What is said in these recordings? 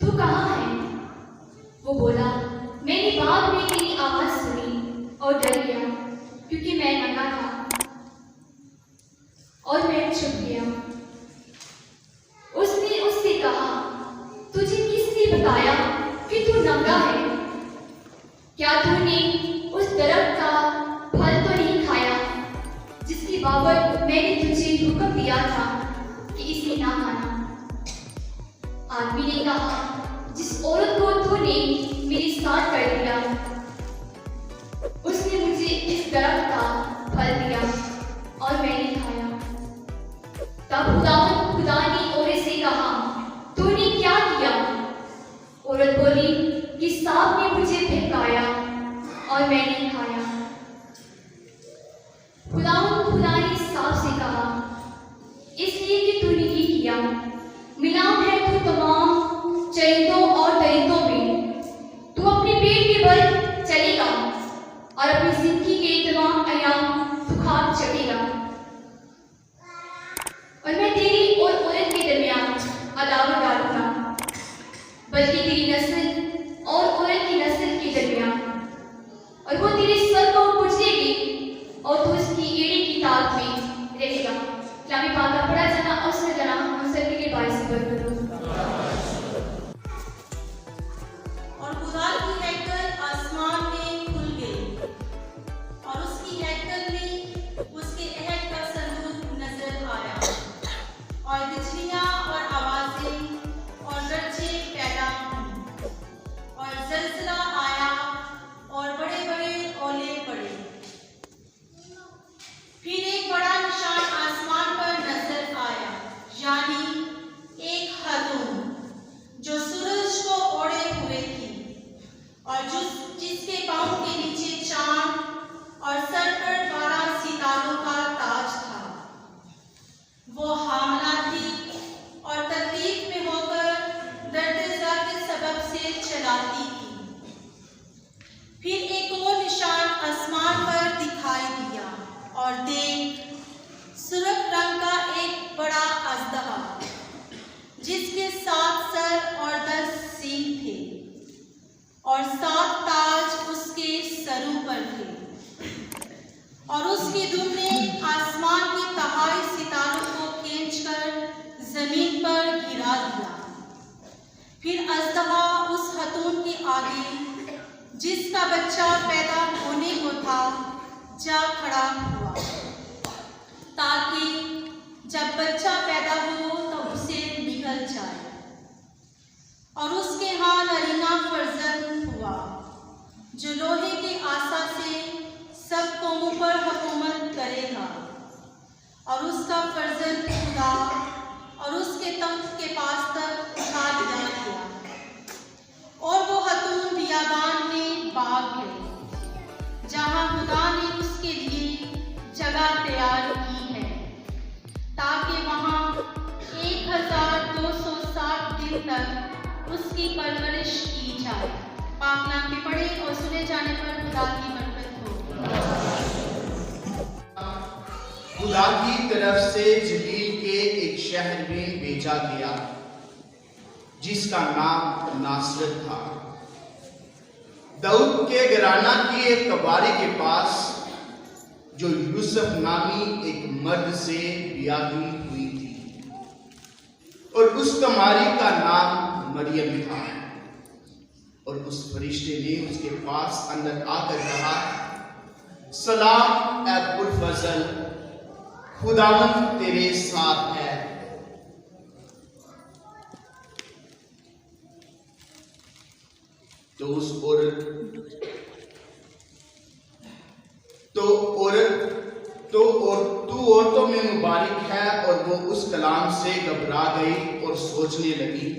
تو کہاں ہے؟ وہ بولا، میں نے باغ میں تیری آواز سنی اور ڈر گیا کیونکہ میں ننگا تھا اور میں چھپ گیا۔ اس نے اس سے کہا، تجھے کس نے بتایا کہ تو ننگا ہے؟ کیا تو نے اس درخت کا پھل تو نہیں کھایا جس کی بابت میں نے تجھے حکم دیا تھا کہ اسے نہ کھانا؟ آدمی نے کہا، جس عورت کو تو نے میرے ساتھ کر دیا اس نے مجھے اس درخت کا پھل دیا اور میں نے کھایا۔ تب خدا نے عورت سے کہا، تو نے کیا کیا؟ عورت بولی کہ سانپ نے مجھے بہکایا اور میں نے کھایا۔ خدا نے سانپ سے کہا، اس لیے کہ تو نے یہ کیا، ملام ہے تو تمام چرندوں اور درندوں میں، تو اپنے پیٹ کے بل چلے گا اور اپنی زندگی کے تمام ایام تو خاک چٹے گا۔ اور میں تیری اور عورت کے درمیان عداوت ڈالوں گا، بلکہ تیری نسل اور عورت کی نسل کے درمیان، اور وہ تیرے سر کو کچلے گی اور تو اس کی ایڑی کی طاق میں رہے گا۔ کلامی پاک کا پڑھا جانا اور سنا جانا ہم سب کے لیے باعث برکت ہو۔ اور خدا کی ہیکل آسمان میں کھل گئی اور اس کی ہیکل میں اس کے عہد کا صندوق نظر آیا، اور بجلیاں اور آوازیں اور گرجیں پیدا ہوئیں، اور زلزلہ آیا اور بڑے بڑے اولے پڑے۔ پھر ایک بڑا نشان آسمان پر نظر آیا، یعنی ایک خاتون جو سورج کو اوڑھے ہوئے تھی، اور جس کے پاؤں کے نیچے چاند اور سر پر 12 ستاروں کا تاج تھا۔ وہ حاملہ تھی اور تکلیف میں ہو کر درد زا کے سبب سے چلاتی تھی۔ پھر ایک اور نشان آسمان پر دکھائی دیا، اور دیکھ، سرخ رنگ کا ایک بڑا اژدہا جس کے 7 سر اور 10 سینگ تھے، اور 7 تاج اس کے سروں پر تھے، اور اس کے دم نے آسمان کے تہائی ستاروں کو کھینچ کر زمین پر گرا دیا۔ پھر اژدہا اس خاتون کے آگے جس کا بچہ پیدا ہونے کو تھا جا کھڑا ہوا، تاکہ جب بچہ پیدا ہو تو اسے نگل جائے۔ اور اس کے ہاں نرینہ فرزند ہوا جو لوہے کے آسا سے سب قوموں پر حکومت کرے گا، اور اس کا فرزند خدا اور اس کے تخت کے پاس تک اٹھا دیا گیا، اور وہ خاتون بیابان میں بھاگ گئی جہاں خدا نے اس کے لیے جگہ تیار کی ہے، تاکہ وہاں 1260 دن تک اس کی پرورش کی جائے۔ پاک نام میں پڑھے اور سنے جانے پر خدا کی برکت ہو۔ خدا کی طرف سے جلیل کے ایک شہر میں بھیجا گیا جس کا نام ناصرت تھا، داؤد کے گھرانہ کی ایک کباری کے پاس، جو یوسف نامی ایک مرد سے بیاہی ہوئی تھی، اور اس کماری کا نام مریم تھا۔ اور اس فرشتے نے اس کے پاس اندر آ کر کہا، سلام اے پرفضل، خداوند تیرے ساتھ ہے۔ تو عورتوں میں مبارک ہے۔ اور وہ اس کلام سے گھبرا گئی اور سوچنے لگی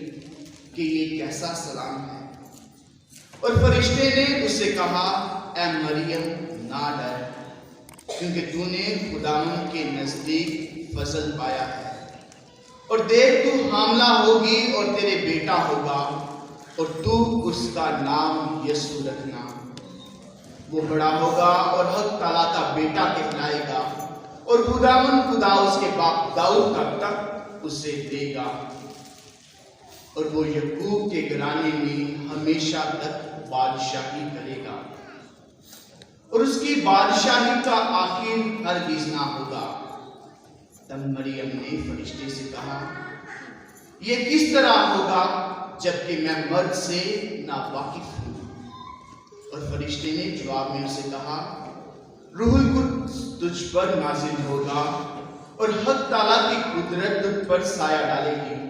کہ یہ کیسا سلام ہے۔ اور فرشتے نے اس سے کہا، اے مریم نہ ڈر، کیونکہ تو نے خداوند کے نزدیک فضل پایا ہے، اور دیکھ تو حاملہ ہوگی اور تیرے بیٹا ہوگا، اور تو اس کا نام یسوع رکھنا۔ وہ بڑا ہوگا اور حق تعالیٰ کا بیٹا کہلائے گا، اور خداوند خدا اس کے باپ داؤد کا تخت اسے دے گا، اور وہ یعقوب کے گھرانے میں ہمیشہ تک بادشاہی کرے گا اور اس کی بادشاہی کا آخر ہرگز نہ ہوگا۔ تب مریم نے فرشتے سے کہا، یہ کس طرح ہوگا جبکہ میں مرد سے ناواقف ہوں؟ اور فرشتے نے جواب میں اسے کہا، روح القدس تجھ پر نازل ہوگا اور حق تعالیٰ کی قدرت تجھ پر سایہ ڈالے گی،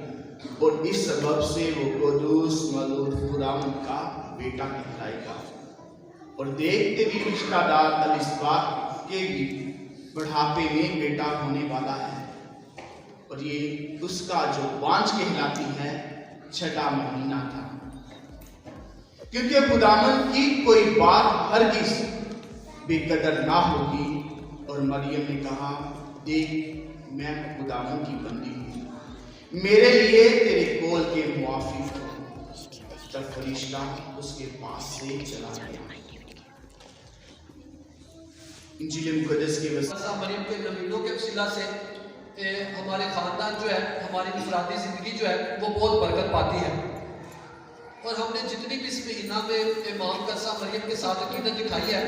اور اس سبب سے وہ قدوس ملعون خداوند کا بیٹا کہلائے گا۔ اور دیکھ تیری رشتہ دار الزبیت کے بھی بڑھاپے میں بیٹا ہونے والا ہے، اور یہ اس کا جو بانجھ کہلاتی ہے 6واں مہینہ تھا، کیونکہ خداوند کی کوئی بات ہرگز بے قدر نہ ہوگی۔ اور مریم نے کہا، دیکھ میں خداوند کی بندی ہوں، میرے لیے تیرے قول کے موافق ہو۔ تب فرشتہ اس کے پاس سے چلا گیا۔ انجیل مقدس کی وسیلہ مریم کے نبیوں کے وسیلہ سے ہمارے خاندان جو ہے، ہماری انفرادی زندگی جو ہے وہ بہت برکت پاتی ہے۔ اور ہم نے جتنی بھی اس مہینہ میں امام قدسہ مریم کے ساتھ عقیدت دکھائی ہے،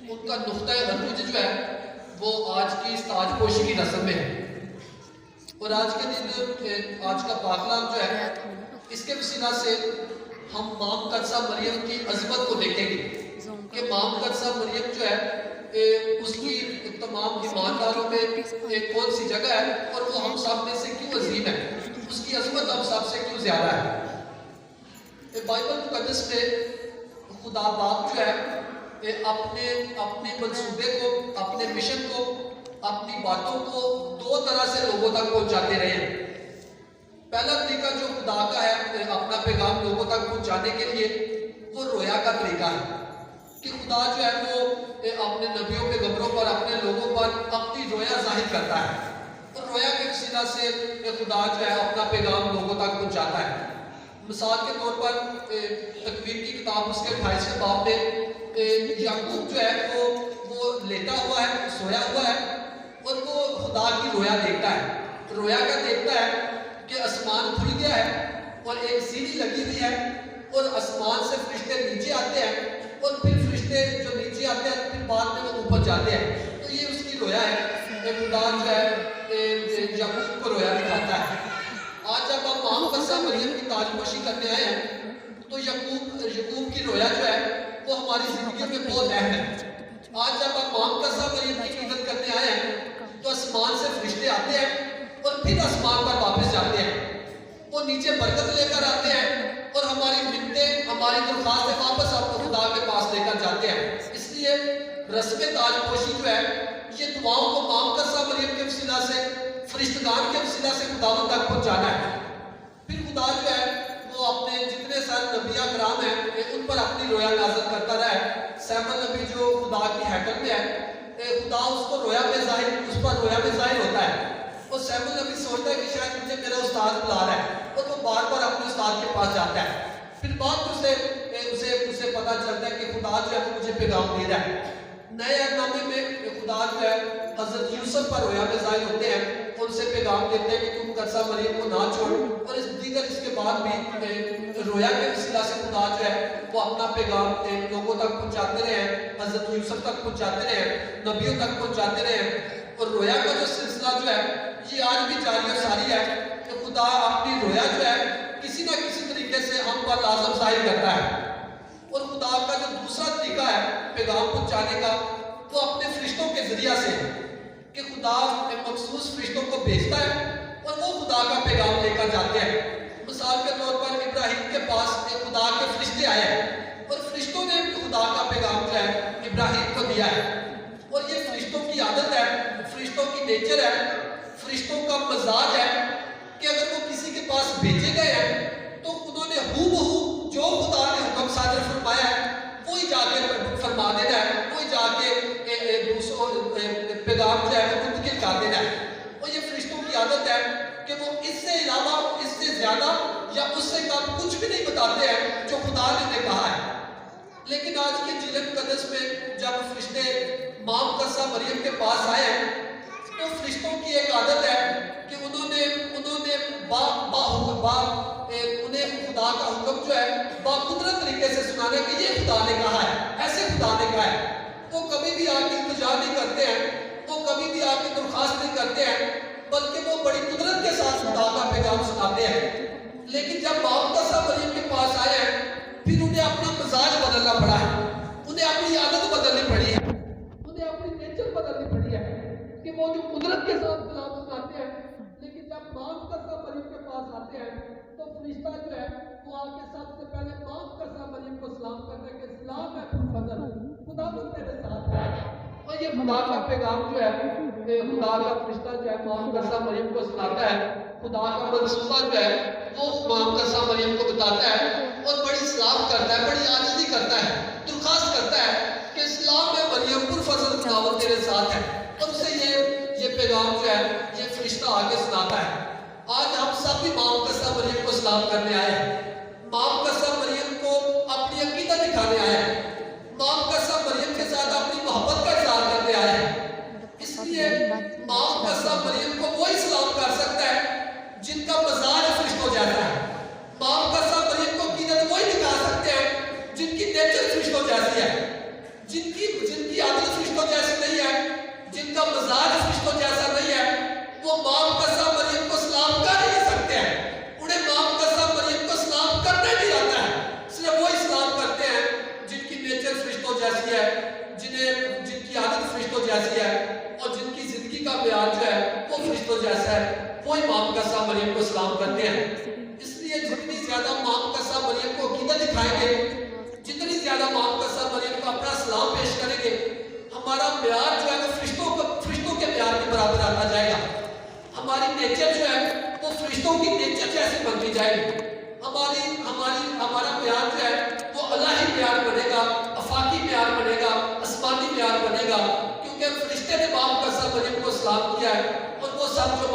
ان کا نقطۂ عروج جو ہے وہ آج کی اس تاج پوشی کی رسم میں ہے۔ اور آج کے دن آج کا پاکلام جو ہے، اس کے وسیلہ سے ہم مام قدسہ مریم کی عظمت کو دیکھیں گے کہ مام قدسہ مریم جو ہے اس کی تمام ایمانداروں میں ایک کون سی جگہ ہے، اور وہ ہم سب میں سے کیوں عظیم ہے، اس کی عظمت ہم سب سے کیوں زیادہ ہے۔ بائبل مقدس میں خدا باپ جو ہے اپنے منصوبے کو، اپنے مشن کو، اپنی باتوں کو 2 طرح سے لوگوں تک پہنچاتے رہے ہیں۔ پہلا طریقہ جو خدا کا ہے اپنا پیغام لوگوں تک پہنچانے کے لیے، وہ رویا کا طریقہ ہے کہ خدا جو ہے وہ اپنے نبیوں پیغمبروں پر، اپنے لوگوں پر اپنی رویا ظاہر کرتا ہے، اور رویا کے وسیلہ سے خدا جو ہے اپنا پیغام لوگوں تک پہنچاتا ہے۔ مثال کے طور پر تکوین کی کتاب اس کے 28ویں باب میں یعقوب جو ہے وہ لیٹا ہوا ہے، سویا ہوا ہے، اور وہ خدا کی رویا دیکھتا ہے۔ رویا کا دیکھتا ہے کہ آسمان کھل گیا ہے اور ایک سیڑھی لگی ہوئی ہے، اور آسمان سے فرشتے نیچے آتے ہیں، اور پھر فرشتے جو نیچے آتے ہیں پھر بعد میں وہ اوپر جاتے ہیں۔ تو یہ اس کی رویا ہے۔ خدا جو ہے یعقوب کو رویا دکھاتا ہے۔ آج جب ہم مام قدسہ مریم کی تاج پوشی کرنے آئے ہیں، تو یعقوب کی رویا جو ہے وہ ہماری زندگی میں بہت اہم ہے۔ آج جب ہم مام قدسہ مریم کی عقیدت کرنے آئے ہیں، تو آسمان سے فرشتے آتے ہیں اور پھر آسمان پر واپس جاتے ہیں۔ وہ نیچے برکت لے کر آتے ہیں اور ہماری منتیں، ہماری درخواستیں واپس اپنے خدا کے پاس لے کر جاتے ہیں۔ اس لیے رسم تاج پوشی جو ہے یہ دعاؤں کو مام قدسہ مریم کے وسیلہ سے، فرشتگان کے وسیلہ سے خداوند تک پہنچانا ہے۔ پھر خدا جو ہے وہ اپنے جتنے سارے نبیاء کرام ہیں ان پر اپنی رویا نازل کرتا رہا ہے۔ سیمن نبی جو خدا کی ہیکل میں ہے، خدا اس پر رویا میں ظاہر ہوتا ہے، اور سیمن نبی سوچتا ہے کہ شاید مجھے میرا استاد بلا رہا ہے، اور وہ بار بار اپنے استاد کے پاس جاتا ہے۔ پھر بعد میں اسے پتہ چلتا ہے کہ خدا جو ہے وہ مجھے پیغام دے رہا ہے۔ نئے عہد نامے میں خدا جو ہے حضرت یوسف پر رویا میں ظاہر ہوتے ہیں، ان سے پیغام دیتے ہیں کہ تم قدسہ مریم کو نہ چھوڑ، اور اس کے بعد بھی رویا کے وسیلہ سے خدا جو ہے وہ اپنا پیغام لوگوں تک پہنچاتے رہے ہیں، حضرت یوسف تک پہنچاتے رہے ہیں، نبیوں تک پہنچاتے رہے ہیں۔ اور رویا کا جو سلسلہ جو ہے یہ آج بھی جاری و ساری ہے کہ خدا اپنی رویا جو ہے کسی نہ کسی طریقے سے ہم پر لازم ظاہر کرتا ہے۔ اور خدا کا جو دوسرا طریقہ ہے پیغام پہنچانے کا، وہ اپنے فرشتوں کے ذریعہ سے ہے کہ خدا مخصوص فرشتوں کو بھیجتا ہے اور وہ خدا کا پیغام لے کر جاتے ہیں۔ مثال کے طور پر ابراہیم کے پاس خدا کے فرشتے آئے ہیں، اور فرشتوں نے خدا کا پیغام جو ہے ابراہیم کو دیا ہے۔ اور یہ فرشتوں کی عادت ہے، فرشتوں کی نیچر ہے، فرشتوں کا مزاج ہے کہ اگر وہ کسی کے پاس بھیجے گئے ہیں تو انہوں نے ہو بہو جو خدا نے حکم صادر فرمایا ہے وہی جا کے فرما دینا ہے، وہی جا کے دوسروں پیغام جو ہے وہ منتقل کر دینا ہے۔ اور یہ فرشتوں کی عادت ہے کہ وہ اس سے علاوہ، اس سے زیادہ یا اس سے کم کچھ بھی نہیں بتاتے ہیں جو خدا نے انہیں کہا ہے۔ لیکن آج کے انجیل مقدس میں جب فرشتے مام قدسہ مریم کے پاس آئے ہیں تو فرشتوں کی ایک عادت ہے کہ انہوں نے खुदा का हुक्म जो है बाकुदरत तरीके से सुनाने कि ये खुदा ने कहा है, ऐसे खुदा ने कहा है। वो कभी भी आके इल्तिजा नहीं करते हैं, वो कभी भी आके दरख्वास्त नहीं करते हैं, बल्कि वो बड़ी कुदरत के साथ खुदा का पैगाम सुनाते हैं। लेकिन जब बाप मरियम के पास आए हैं, फिर उन्हें अपना मिजाज बदलना पड़ा है, उन्हें अपनी आदत बदलनी पड़ी है, उन्हें अपनी नेचर बदलनी पड़ी है कि वो जो कुदरत के साथ कलाम सुनाते हैं, लेकिन जब मरियम के पास आते हैं तो फरिश्ता जो है वो आके सबसे पहले मरियम को सलाम करता है कि सलाम है फजल, खुदा तेरे साथ है। और ये खुदा का पैगाम जो है, खुदा का फरिश्ता जो है मरियम को सुनाता है, खुदा का मंसूबा जो है वो मरियम को बताता है और बड़ी सलाम करता है, बड़ी आजिज़ी करता है, दरख्वास्त करता है कि सलाम है मरियम पुरफज़ल, खुदावंद तेरे साथ है। और उसे ये पैगाम जो है ये फरिश्ता आगे सुनाता है। आज हम सब भी मरियम को सलाम करने आए हैं, मरियम को अपनी अकीदत दिखाने आए हैं, मरियम के साथ अपनी मोहब्बत का इज़हार करने आए हैं। इसलिए मरियम को वही सलाम कर सकता है जिनका मज़ाज फरिश्तों जैसा है। मरियम को अकीदत वही दिखा सकते हैं जिनकी नेचर फरिश्तों जैसी है, जिनकी आदत फरिश्तों जैसी नहीं है, जिनका मज़ाज फरिश्तों जैसा नहीं है, वो मरियम को सलाम कर ही नहीं सकते हैं। उन्हें मरियम को सलाम करने नहीं आता है। सिर्फ वही सलाम करते हैं जिनकी नेचर फरिश्तों जैसी है, जिनकी आदत फरिश्तों जैसी है और जिनकी जिंदगी का प्यार जो है वो फरिश्तों जैसा है, वही मरियम को सलाम करते हैं। इसलिए जितनी ज्यादा मरियम को अकीदत दिखाएंगे, जितनी ज्यादा मरियम को अपना सलाम पेश करेंगे, हमारा प्यार जो है वो फरिश्तों के प्यार के बराबर आता जाएगा। हमारी नेचर जो है वो फरिश्तों की नेचर जैसी बनती जाएगी। हमारा प्यार जो है वो अल्लाही प्यार बनेगा, अफाकी प्यार बनेगा, आसमानी प्यार बनेगा, क्योंकि फरिश्ते ने मरियम को सलाम किया है और वो सब जो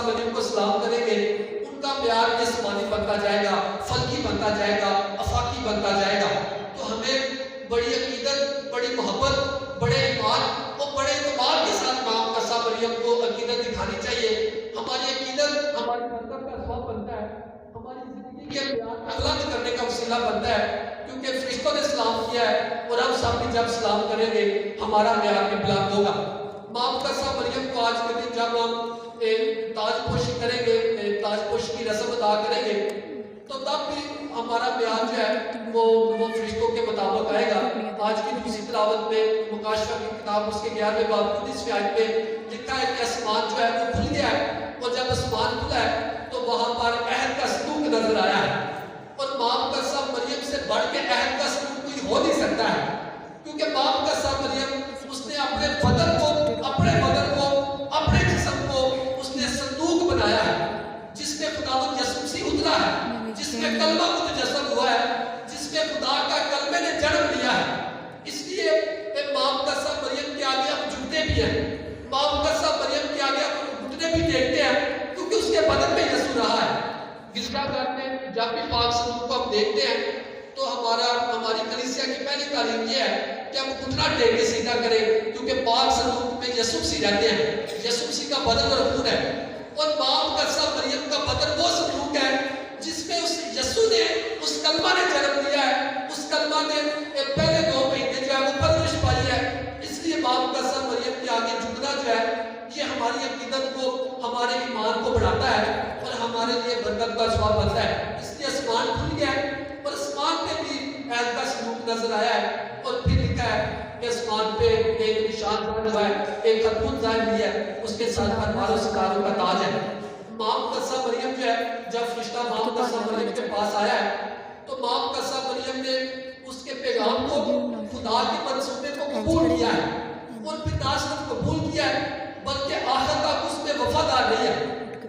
मरियम को सलाम करेंगे उनका प्यार आसमानी बनता जाएगा, फलकी बनता जाएगा, अफाकी बनता जाएगा। तो हमें बड़ी अकीदत, बड़ी मोहब्बत, बड़े ईमान और बड़े इत्मीनान के साथ मरियम को अकीदत दिखानी चाहिए। हमारी अकीदत हमारी बरकत का सबब बनता है, हमारी जिंदगी के प्यार को बुलंद करने का वसीला बनता है, क्योंकि फरिश्तों ने सलाम किया है और हम सब भी जब सलाम करेंगे हमारा प्यार भी बुलंद होगा। मरियम को आज के दिन जब हम ताजपोशी करेंगे, ताजपोशी की रस्म अदा करेंगे, तो तब भी हमारा प्यार जो है वो फरिश्तों के मुताबिक आएगा। आज की दूसरी तिलावत में मुकाशफा की किताब उसके 11वें बाब 19वें आयत में लिखा है कि आसमान जो है वो खुल गया है, और जब आसमान खुला है तो वहां पर अहद का सलूक नजर आया है। और मरियम से बढ़ के अहद का सलूक कोई हो नहीं सकता है, क्योंकि मरियम उसने अपने बदन को, अपने जिस्म को उसने संदूक बनाया है, जिसमें खुदावंद यसू मसीह उतरा है, जिसमें कलमा मुतजस्सम हुआ है, जिसमें खुदा का कलमे ने जन्म लिया है। इसलिए मरियम के आगे हम झुकते भी हैं, मरियम के आगे हम घुटने भी टेकते हैं, क्योंकि उसके बदन में यसू रहा है। गिरजाघर में जब भी पाक सलूक को हम देखते हैं तो हमारी कलीसिया की पहली तालीम यह है कि हम घुटना टेक के सीधा करें, क्योंकि पाक सलूक में यसू मसीह रहते हैं, यसू मसीह का बदन और खून है। और मरियम का बदन वो सलूक है जिसमें उस यसू ने, उस कलमा ने जन्म लिया है, उस कलमा ने पहले 2 महीने जो है वो परवरिश पाई है। इसलिए मरियम के आगे झुकना जो है ये हमारी अकीदत को, हमारे ईमान को बढ़ाता है और हमारे लिए बरकत का सबब बनता है। इसलिए आसमान खुल गया है और आसमान पे भी अहद का सलूक नजर आया है। और फिर लिखा है कि आसमान पे एक निशान हुआ है, एक खतून जाहिर हुई है, उसके साथ हजारों सितारों का ताज है। मरियम जो है जब फरिश्ता मरियम के पास आया है तो मरियम ने उसके पैगाम को, खुदा के मंसूबे को कबूल किया है और फिर ना सिर्फ कबूल किया है बल्कि आखिर तक उसमें वफादार रही है।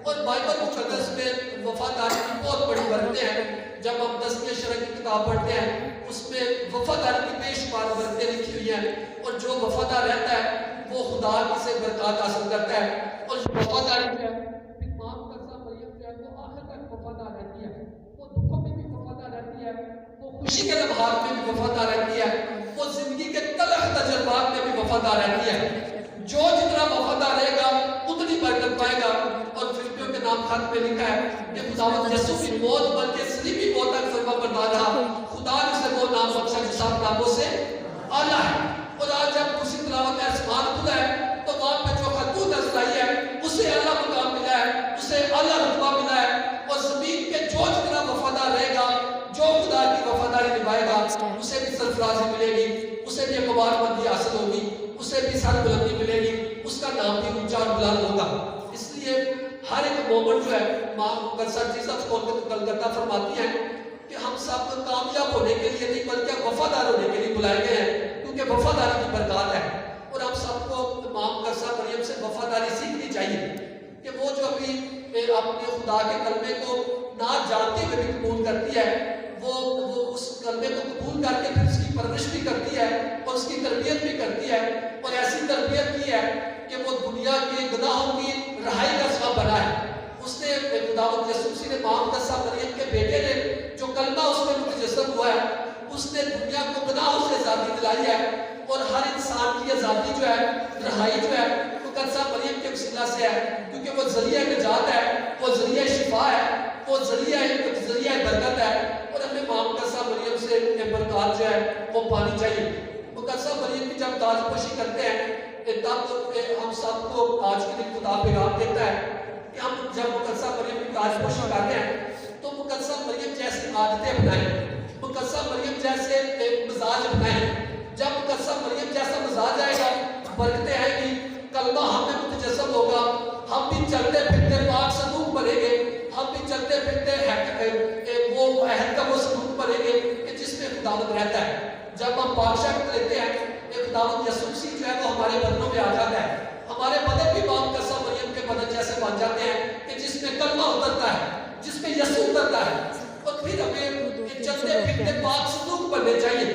और बाइबल मुक़द्दस में वफादारी की बहुत बड़ी बरकतें हैं। जब हम 10वीं शरह की किताब पढ़ते हैं उसमें वफादारी की बेशुमार बरकतें लिखी हुई हैं, और जो वफादार रहता है वो खुदा की से बरकत हासिल करता है। और वफादारी जो है मरियम जो है वो आखिर तक वफादार रहती है, वो दुखों में भी वफादार रहती है, वो खुशी के लम्हात में भी वफादार रहती है, वो जिंदगी के तलख तजुर्बात में भी वफादार रहती है। जो जितना वफादार रहेगा उतनी बरकत पाएगा। और फिलिपियों के नाम खत में लिखा है कि खुदावंद यीशु की मौत बल्कि सलीबी मौत तक फरमा बरदार रहा, खुदा ने उसे वो नाम बख्शा जो सब नामों से आला है। और आज जब उसी तिलावत में आसमान खुला है तो वहां पे जो खतूत नजर आई है उसे अल्लाह मुकाम मिला है, उसे अल्लाह रुतबा मिला है। और जमीन के जो जितना वफादार रहेगा, जो खुदा की वफादारी निभाएगा, उसे भी सरफराजी मिलेगी, उसे भी अकबारबंदी हासिल होगी, उसे भी सरबुलंदी मिलेगी, उसका नाम भी ऊंचा और बुलंद होगा। इसलिए हर एक मोमेंट जो है माँ मुकद्दस जीसस कलकत्ता फरमाती है कि हम सब कामयाब होने के लिए नहीं बल्कि वफादार होने के लिए बुलाए गए हैं, क्योंकि वफादारी की बरकत है। और हम सबको माँ मुकद्दस मरियम से वफादारी सीखनी चाहिए कि वो जो अभी अपने खुदा के कलमे को ना जानते हुए भी कबूल करती है, वो उस कलमे को कबूल करके फिर उसकी परवरिश भी करती है और उसकी तरबियत भी करती है। और ऐसी तरबियत की है कि वो दुनिया के गुनाहों की रहाई का सबब बना है। उसने खुदावंद यीशु मसीह ने माँ मुकद्दस मरियम के बेटे ने जो कलमा उसमें मुजस्सम हुआ है, उसने दुनिया को गुनाहों से आज़ादी दिलाई है। और हर इंसान की आज़ादी जो है, रहाई जो है, मुकद्दस मरियम के वसीला से है, क्योंकि वो ज़रिया निजात है, वो ज़रिया शिफा है, वो ज़रिया बरकत है। और हमें माँ मुकद्दस मरियम से बरकत जो है वो पानी चाहिए। मुकद्दस मरियम की जब ताजपोशी करते हैं तब हम सबको आज के दिन खुदा पैगाम देता है कि हम जब मुकद्दस मरियम की ताजपोशी करते हैं तो मुकद्दस मरियम जैसी आदतें अपनाएं, मुकद्दस मरियम जैसे मिजाज अपनाएं। जब मुकद्दस मरियम जैसा मिजाज आएगा, बरकतें आएगी, कलमा हमें मुतजस्सम होगा, हम भी चलते फिरते पाक सदूक बनेंगे, हम भी चलते फिरते वो अहद का वो सदूक बनेंगे कि जिसमें खुदावंद रहता है। जब हम बादशाह लेते हैं, खुदावंद यीशु मसीह जो है वो हमारे बदनों में आ जाता है, हमारे बदन भी माँ मुकद्दस मरियम के बदन जैसे बन जाते हैं कि जिसमें कलमा उतरता है, जिसमें यीशु उतरता है। और फिर हमें चलते फिरते पाक सदूक बनने चाहिए।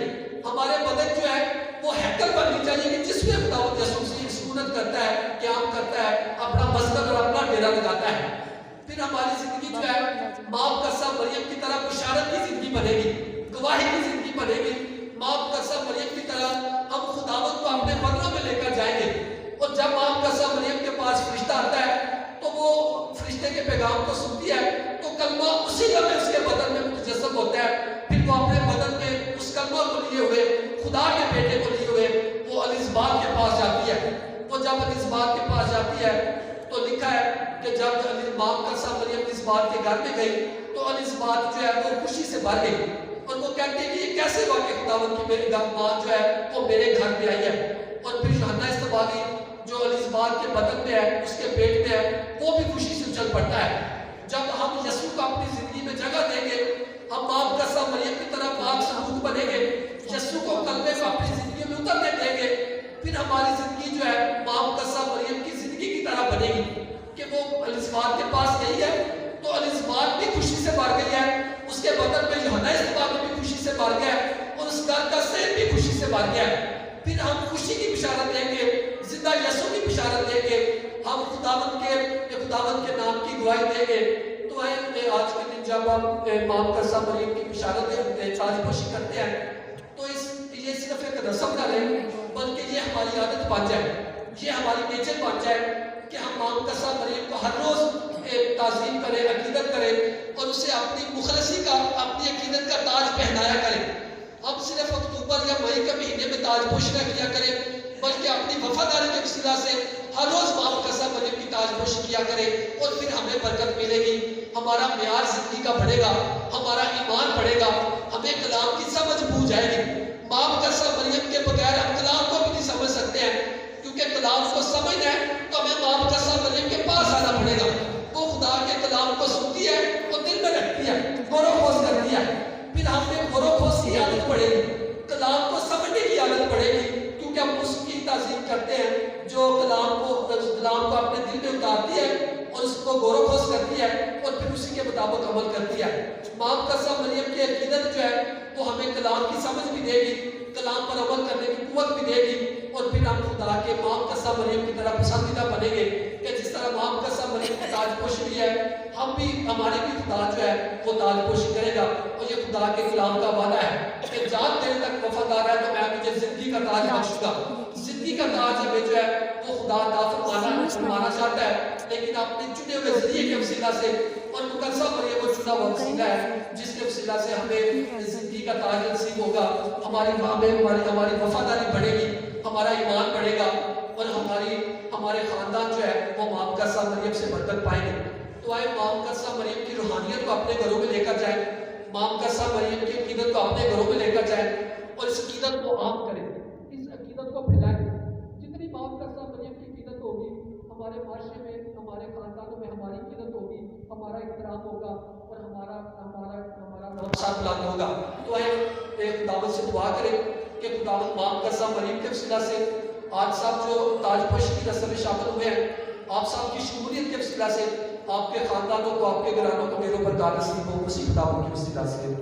हमारे बदन जो है वो हैकल बननी चाहिए कि जिसमें खुदावंद यीशु मसीह सुकूनत करता है, क़याम करता है, अपना मस्कन और अपना डेरा लगाता है। फिर हमारी जिंदगी जो है माँ मुकद्दस मरियम की तरह बिशारत की जिंदगी बनेगी, गवाही की जिंदगी बनेगी। माँ मुकद्दस मरियम की तरह हम खुदावंद को अपने बदनों में लेकर जाएंगे। और जब माँ मुकद्दस मरियम के पास फरिश्ता आता है तो वो फरिश्ते के पैगाम को सुनती है तो कलमा उसी लम्हे उसके बदन में मुतजस्सम होता है। फिर वो अपने बदन में उस कलमा को लिए हुए, खुदा के बेटे को लिए हुए वो एलिज़ाबेथ के पास जाती है। वो जब एलिज़ाबेथ के पास जाती है तो लिखा है कि जब माँ मुकद्दस मरियम एलिज़ाबेथ के घर में गई तो एलिज़ाबेथ जो है वो खुशी से भर गई और वो कहती है कि ये कैसे हुआ कि खुदावंद की मेरी माँ जो है वो मेरे घर में आई है। और फिर यूहन्ना इस्तबागी जो एलिज़ाबेथ के बदन में है, उसके पेट में है, वो भी खुशी से उछल पड़ता है। जब हम यीशु को अपनी जिंदगी में जगह देंगे, हम माँ मुकद्दस मरियम की तरह पाक सदूक बनेंगे, यीशु को कलमे को अपनी जिंदगी में उतरने देंगे, फिर हमारी जिंदगी जो है माँ मुकद्दस मरियम की जिंदगी की तरह बनेगी कि वो एलिज़ाबेथ के पास गई है तो एलिज़ाबेथ भी खुशी से भर गई है, उसके बदन में यूहन्ना इस्तबागी भी खुशी से भर गया है और उस घर का सेब भी खुशी से भर गया है। फिर हम खुशी की बिशारत देंगे, जिंदा यीशु की बिशारत देंगे, हम खुदावंद के नाम की गवाही देंगे। तो आज के दिन जब हम माँ मुकद्दस मरियम की बिशारत ताजपोशी करते हैं तो ये सिर्फ एक रस्म ना रहे बल्कि ये हमारी आदत बन जाए, ये हमारी नेचर बन जाए कि हम माँ मुकद्दस मरियम को हर रोज ताज़ीम करें, अकीदत करें और उसे अपनी मुखलसी का, अपनी अकीदत का ताज पहनाया करें। हम सिर्फ अक्टूबर या मई के महीने में ताजपोशी न किया करें बल्कि अपनी वफादारी के वसीला से हर रोज माँ मुकद्दस मरियम की ताजपोशी किया करें और फिर हमें बरकत मिलेगी, हमारा मेयार जिंदगी का बढ़ेगा, हमारा ईमान बढ़ेगा, हमें कलाम की समझ बूझ जाएगी। माँ मुकद्दस मरियम के बगैर हम कलाम को भी नहीं समझ सकते हैं, क्योंकि कलाम को समझना है तो हमें माँ मुकद्दस मरियम के पास आना पड़ेगा। वो खुदा के कलाम को सुनती है और दिल में रखती है, गौरव करती है, फिर हमें गौरव की आदत पड़ेगी, कलाम को समझने की आदत पड़ेगी, क्योंकि हम उसकी ताज़ीम करते हैं जो कलाम को अपने दिल में उतारती है और उसको गौरव करती है और फिर उसी के मुताबिक अमल करती है। माँ मुकद्दस मरियम की अकीदत जो है वो हमें कलाम की समझ भी देगी, कलाम पर अमल करने की कुव्वत भी देगी और फिर हम खुदा के माँ मुकद्दस मरियम की तरह पसंदीदा बनेंगे कि जिस तरह माँ मुकद्दस मरियम की ताज पोशी भी है, हम भी हमारी भी खुदा जो है वो ताज पोशी करेगा। और ये खुदा के कलाम का वादा है कि जान देने तक वफादार है तो मैं तुझे जिंदगी का ताज बख्शूंगा। जिंदगी का ताज हमें जो है वो खुदा अता फरमाना चाहता है, लेकिन अपने चुने हुए जरिए के वसीला से, और मुकद्दसा मरियम वो चुना हुआ वसीला है जिसके वसीला से हमें जिंदगी का ताज नसीब होगा। हमारी माँ में हमारी वफादारी बढ़ेगी, हमारा ईमान बढ़ेगा, और हमारे खानदान जो है वो माँ मुकद्दसा मरियम से बरकत पाएंगे। तो आए माँ मुकद्दसा मरियम की रूहानियत को अपने घरों में लेकर जाए, माँ मुकद्दसा मरियम की अकीदत को अपने घरों में लेकर जाए और इस अकीदत को आम करें, इस अकीदत को फैलाएं। जितनी माँ मुकद्दसा मरियम की अकीदत होगी, हमारे माशरे में, हमारे खानदानों में हमारी अकीदत होगी, हमारा इकराम होगा और हमारा नाम साथ बुलंद होगा। तो आए खुदावंद से दुआ करें कि खुदावंद माँ मुकद्दसा मरियम के वसीला से आज साहब जो ताजपोशी की रस्म में शामिल हुए हैं, आप साहब की शमूलियत के वसीला से आपके खानदानों को, आपके घरानों को मेरे ऊपर दान नसीब हो, उसी खुदावंद के वसीला से।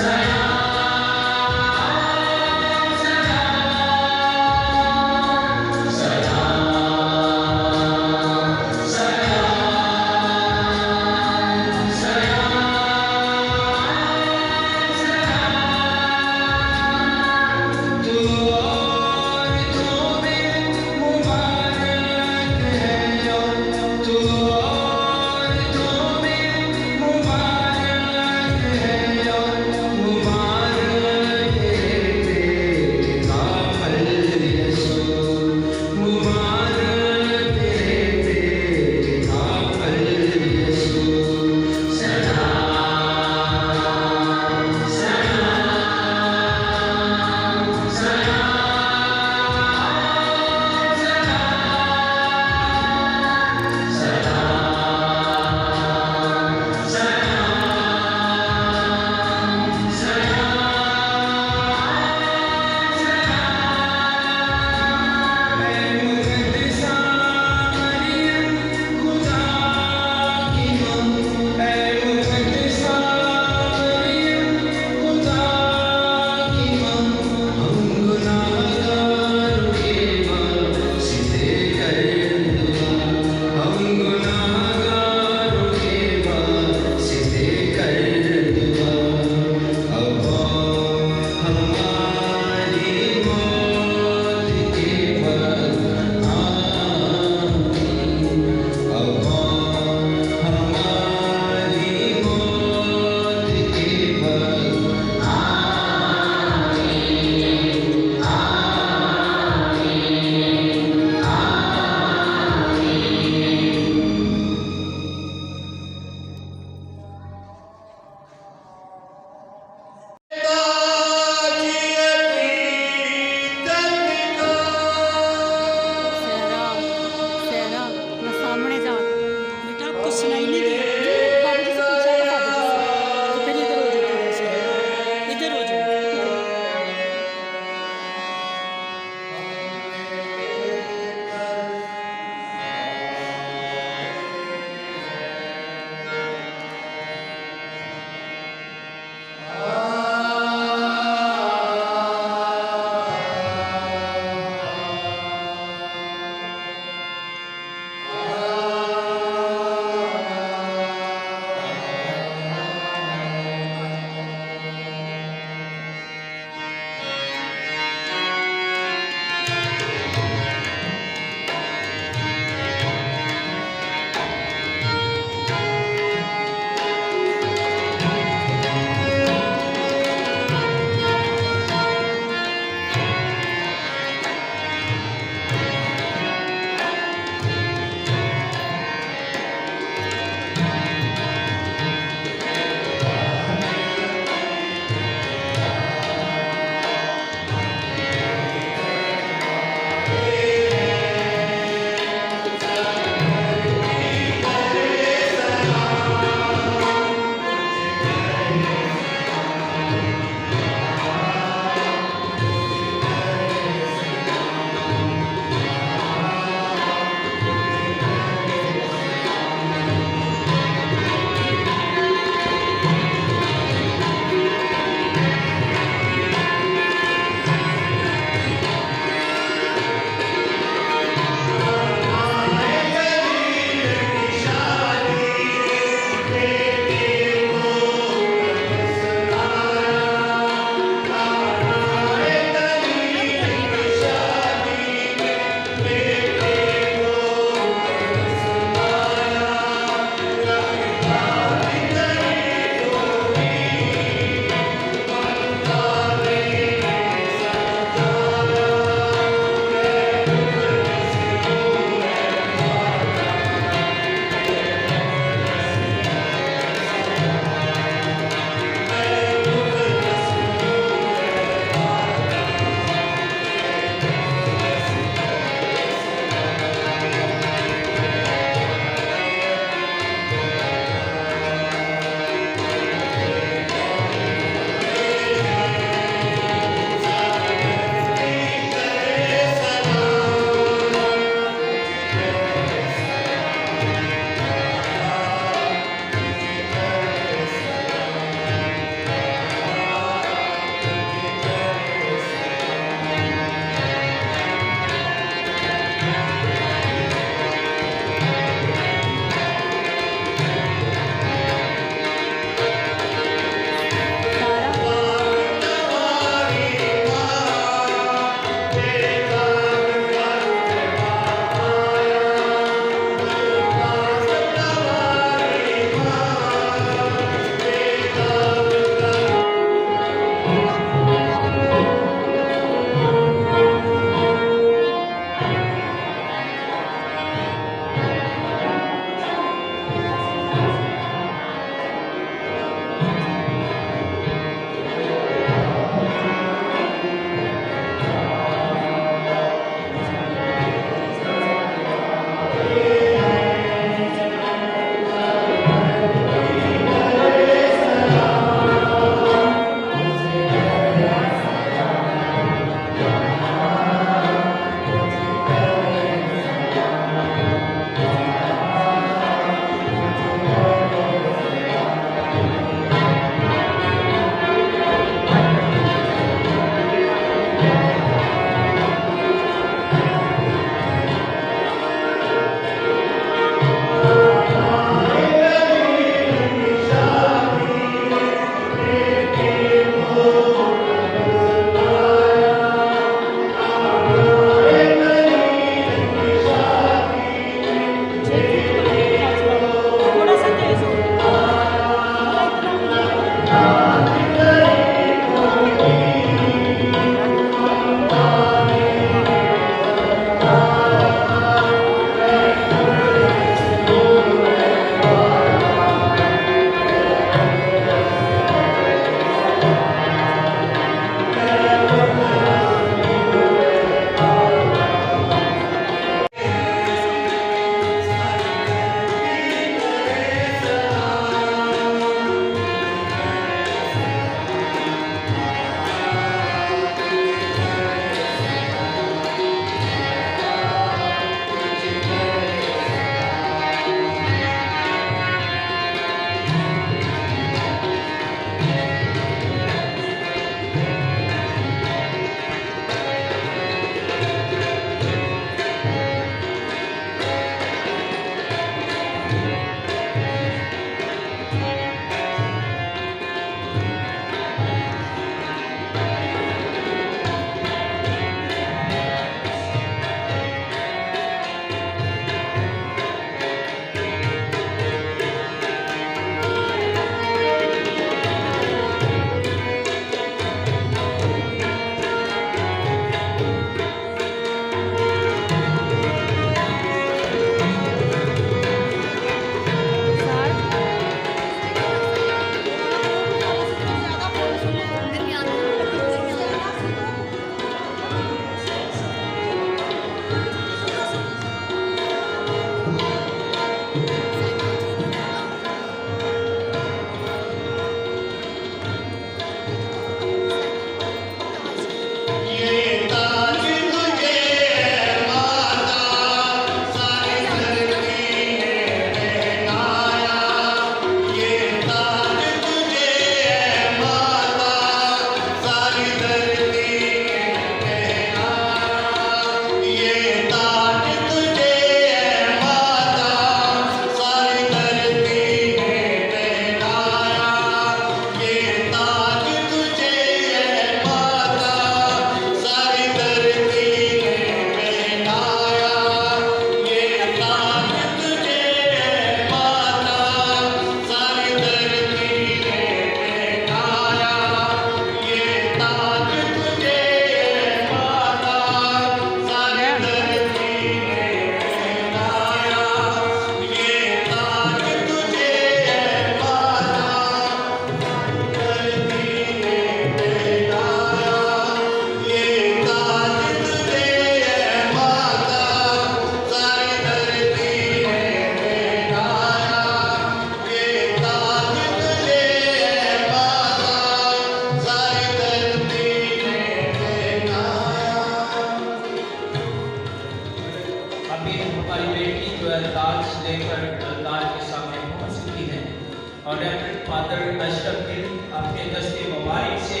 अशरफ दिल अपने दस्ते मुबारक से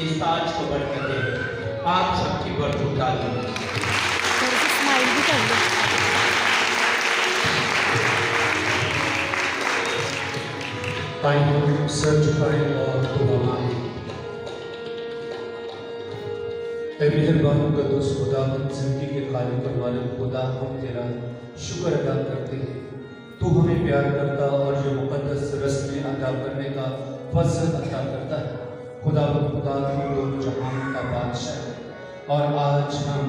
इस ताज को बरकत दे। आप सबकी बरकत डालें। स्माइल भी कर लो। आइए हम सर झुकाएं और दुआ मांगें। ऐ मेहरबान कद्दूस खुदावंद जिंदगी के खालिक और मालिक खुदा, हम तेरा शुक्र अदा करते हैं। तू हमें प्यार करता और ये मुक़द्दस रस्में अदा करने का फज़ल अता करता है। खुदावंद खुदा, तू दो जहान का बादशाह है और आज हम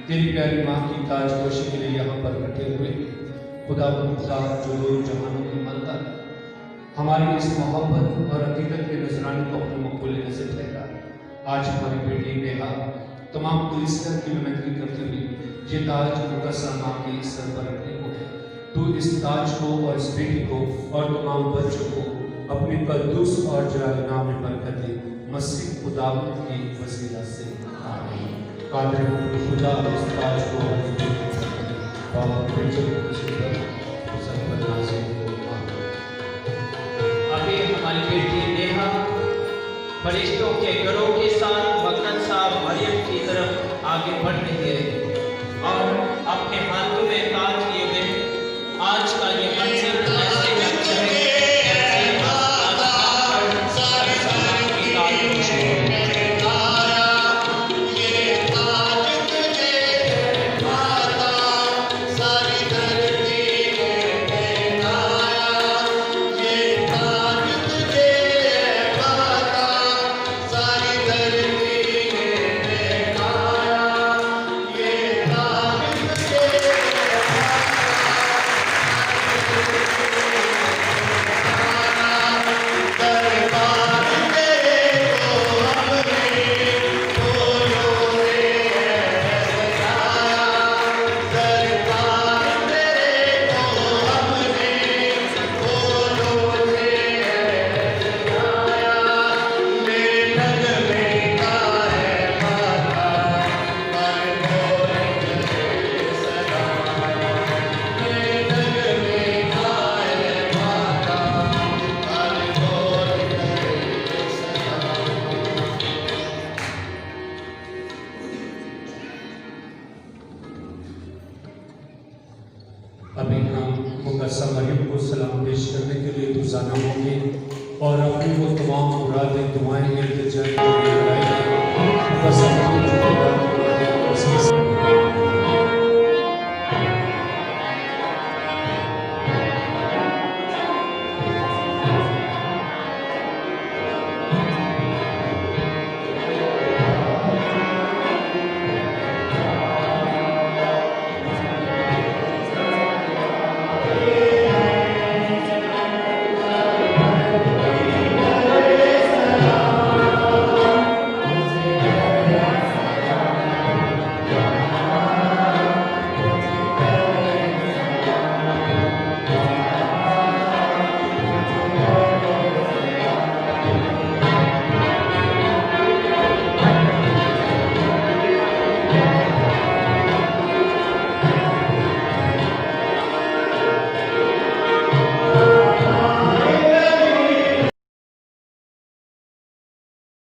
तेरी प्यारी माँ की ताजपोशी के लिए यहाँ पर इकट्ठे हुए। खुदावंद खुदा, जो दो जहानों की मालदा है, हमारी इस मोहब्बत और हकीकत के नजराने को अपने मकबूल नज़र ठहरा। आज हमारी बेटी नेहा तमाम पुलिसिया की नुमाइंदगी करती हुई ये ताज मुकद्दस माँ के सर पर रखने को है। तू इस ताज को और इस बेटी को और तमाम बच्चों को अपने कद्दूस और जलाल नाम में बरकत दे, मसीह खुदावंद की वसीला से आमीन। कादिर खुदा इस ताज को बाप बेटे सर पर नाज़िल हो। अभी हमारी बेटी नेहा फरिश्तों के घरों के साथ मकरद साहब मरियम की तरफ आगे बढ़ रही है और अपने हाथों में ताज लिए हुए आज का ये मंजर ऐसे लगता है ऐसे आसमान पर सलाम की ताज अभी हम मुकद्दसा मरियम को सलाम पेश करने के लिए गुजाना होंगे और अपनी वो तमाम मुरादें दुआएं इल्तिजा